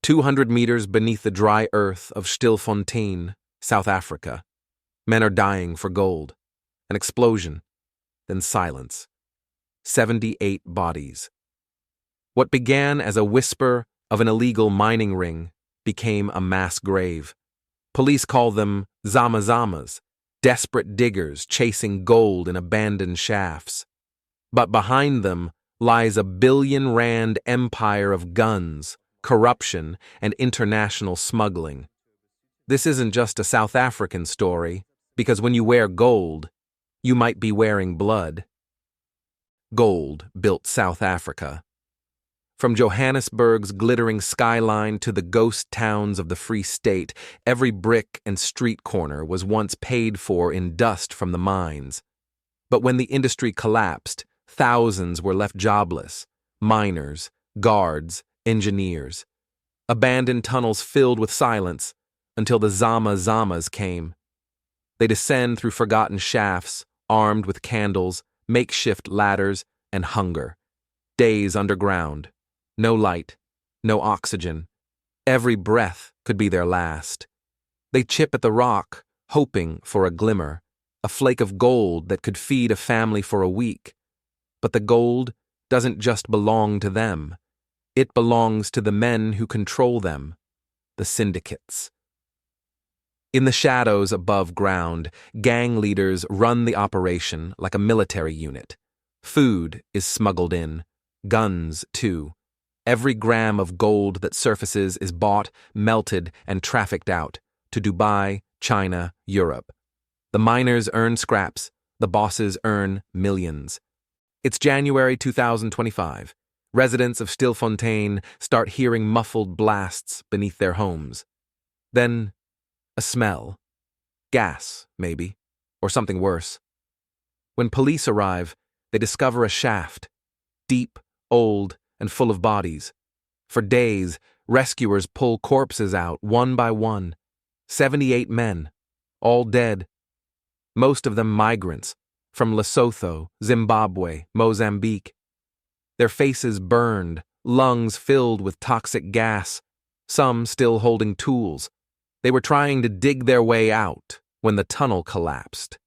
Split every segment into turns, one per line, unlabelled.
200 meters beneath the dry earth of Stilfontein, South Africa. Men are dying for gold. An explosion, then silence. 78 bodies. What began as a whisper of an illegal mining ring became a mass grave. Police call them Zamas, desperate diggers chasing gold in abandoned shafts. But behind them lies a billion-rand empire of guns, corruption, and international smuggling. This isn't just a South African story, because when you wear gold, you might be wearing blood. Gold built South Africa. From Johannesburg's glittering skyline to the ghost towns of the Free State, every brick and street corner was once paid for in dust from the mines. But when the industry collapsed, thousands were left jobless: miners, guards, engineers. Abandoned tunnels filled with silence until the Zamas came. They descend through forgotten shafts, armed with candles, makeshift ladders, and hunger. Days underground. No light, no oxygen. Every breath could be their last. They chip at the rock, hoping for a glimmer, a flake of gold that could feed a family for a week. But the gold doesn't just belong to them. It belongs to the men who control them, the syndicates. In the shadows above ground, gang leaders run the operation like a military unit. Food is smuggled in, guns too. Every gram of gold that surfaces is bought, melted, and trafficked out to Dubai, China, Europe. The miners earn scraps, the bosses earn millions. It's January 2025. Residents of Stilfontein start hearing muffled blasts beneath their homes. Then, a smell. Gas, maybe, or something worse. When police arrive, they discover a shaft, deep, old, and full of bodies. For days, rescuers pull corpses out one by one. 78 men, all dead. Most of them migrants, from Lesotho, Zimbabwe, Mozambique. Their faces burned, lungs filled with toxic gas, some still holding tools. They were trying to dig their way out when the tunnel collapsed.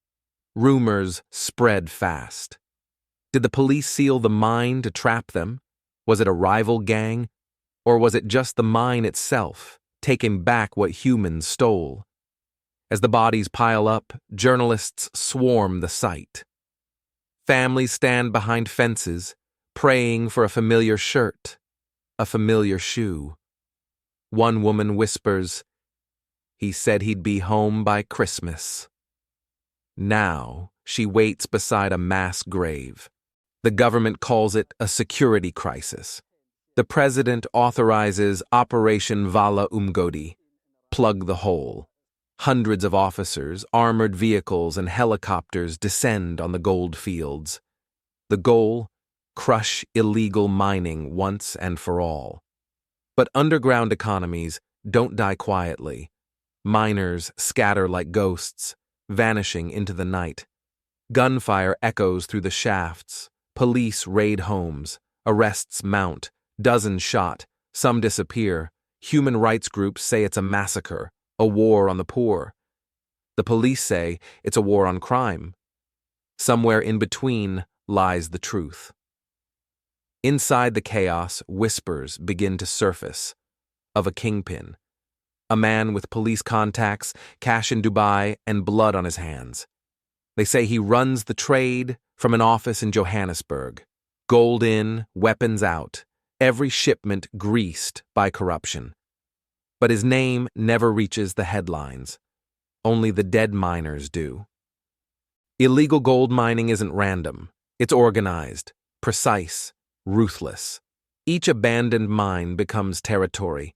Rumors spread fast. Did the police seal the mine to trap them? Was it a rival gang? Or was it just the mine itself, taking back what humans stole? As the bodies pile up, journalists swarm the site. Families stand behind fences, praying for a familiar shirt, a familiar shoe. One woman whispers, "He said he'd be home by Christmas." Now, she waits beside a mass grave. The government calls it a security crisis. The president authorizes Operation Vala plug the hole. Hundreds of officers, armored vehicles, and helicopters descend on the gold fields. The goal? Crush illegal mining once and for all. But underground economies don't die quietly. Miners scatter like ghosts, vanishing into the night. Gunfire echoes through the shafts. Police raid homes. Arrests mount. Dozens shot. Some disappear. Human rights groups say it's a massacre, a war on the poor. The police say it's a war on crime. Somewhere in between lies the truth. Inside the chaos, whispers begin to surface. Of a kingpin. A man with police contacts, cash in Dubai, and blood on his hands. They say he runs the trade from an office in Johannesburg. Gold in, weapons out. Every shipment greased by corruption. But his name never reaches the headlines. Only the dead miners do. Illegal gold mining isn't random. It's organized, precise, ruthless. Each abandoned mine becomes territory.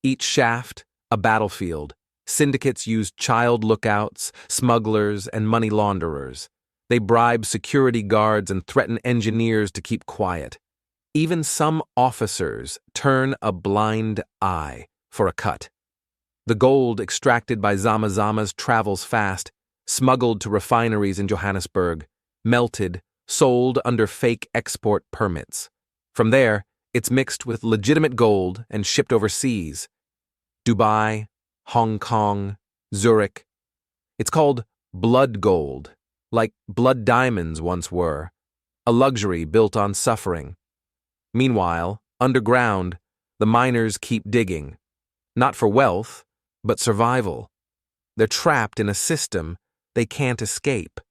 Each shaft, a battlefield. Syndicates use child lookouts, smugglers, and money launderers. They bribe security guards and threaten engineers to keep quiet. Even some officers turn a blind eye for a cut. The gold extracted by Zamas travels fast, smuggled to refineries in Johannesburg, melted, sold under fake export permits. From there, It's mixed with legitimate gold and shipped overseas. Dubai, Hong Kong, Zurich. It's called blood gold, like blood diamonds once were, a luxury built on suffering. Meanwhile, underground, the miners keep digging, not for wealth, but survival. They're trapped in a system they can't escape.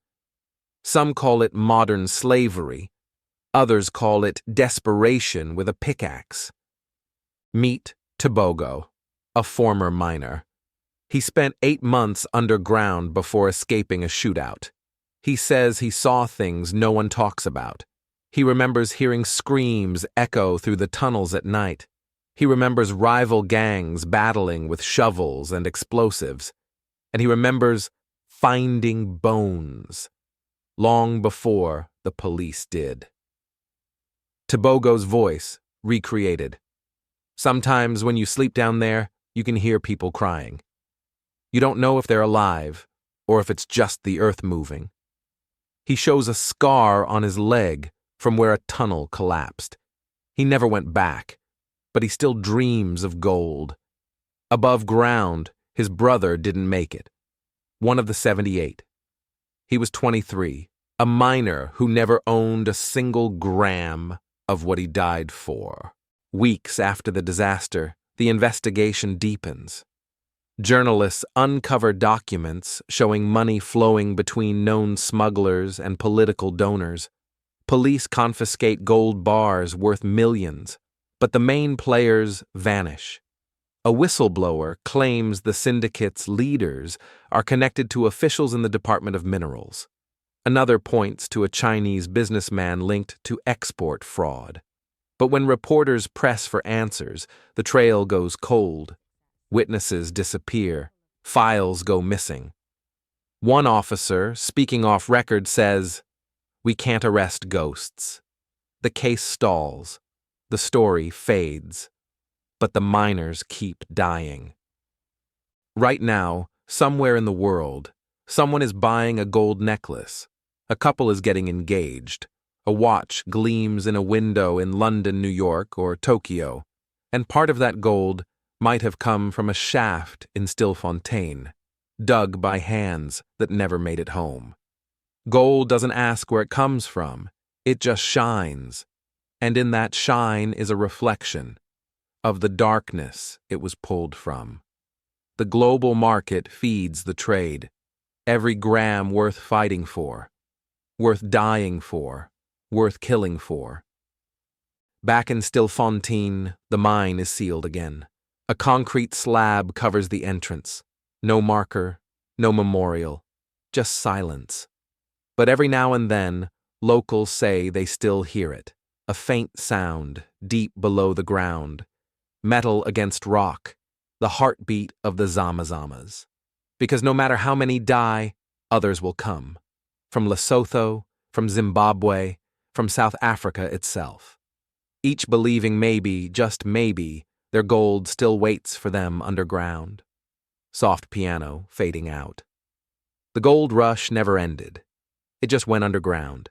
Some call it modern slavery. Others call it desperation with a pickaxe. Meet Tobogo, a former miner. He spent 8 months underground before escaping a shootout. He says he saw things no one talks about. He remembers hearing screams echo through the tunnels at night. He remembers rival gangs battling with shovels and explosives. And he remembers finding bones, long before the police did. Tobogo's voice recreated. Sometimes when you sleep down there, you can hear people crying. You don't know if they're alive or if it's just the earth moving. He shows a scar on his leg from where a tunnel collapsed. He never went back, but he still dreams of gold. Above ground, his brother didn't make it. One of the 78. He was 23, a miner who never owned a single gram of what he died for. Weeks after the disaster, the investigation deepens. Journalists uncover documents showing money flowing between known smugglers and political donors. Police confiscate gold bars worth millions, but the main players vanish. A whistleblower claims the syndicate's leaders are connected to officials in the Department of Minerals. Another points to a Chinese businessman linked to export fraud. But when reporters press for answers, the trail goes cold. Witnesses disappear. Files go missing. One officer, speaking off record, says, "We can't arrest ghosts." The case stalls. The story fades. But the miners keep dying. Right now, somewhere in the world, someone is buying a gold necklace. A couple is getting engaged. A watch gleams in a window in London, New York, or Tokyo, and part of that gold might have come from a shaft in Stilfontein, dug by hands that never made it home. Gold doesn't ask where it comes from, it just shines, and in that shine is a reflection of the darkness it was pulled from. The global market feeds the trade, every gram worth fighting for, worth dying for, worth killing for. Back in Stilfontein, the mine is sealed again. A concrete slab covers the entrance. No marker, no memorial, just silence. But every now and then, locals say they still hear it. A faint sound, deep below the ground. Metal against rock, the heartbeat of the Zamas. Because no matter how many die, others will come. From Lesotho, from Zimbabwe, from South Africa itself. Each believing maybe, just maybe, their gold still waits for them underground. Soft piano fading out. The gold rush never ended. It just went underground.